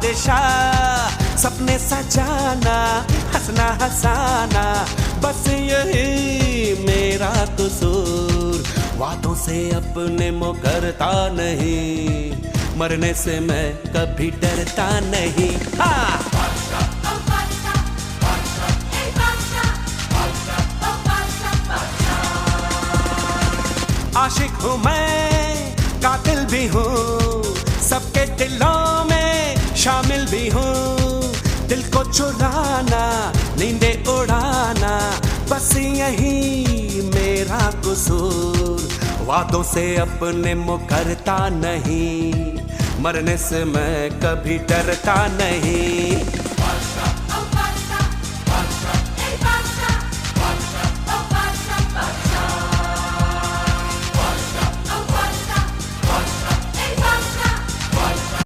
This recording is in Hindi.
बादशाह, सपने सजाना, हंसना हंसाना, बस यही मेरा कसूर। वादों से अपने मुकरता नहीं, मरने से मैं कभी डरता नहीं। हाँ आशिक हूँ मैं, कातिल भी हूँ, सबके दिलों में शामिल भी हूँ। दिल को चुराना, नींदे उड़ाना, बस यही मेरा कसूर। वादों से अपने मुकरता नहीं, मरने से मैं कभी डरता नहीं।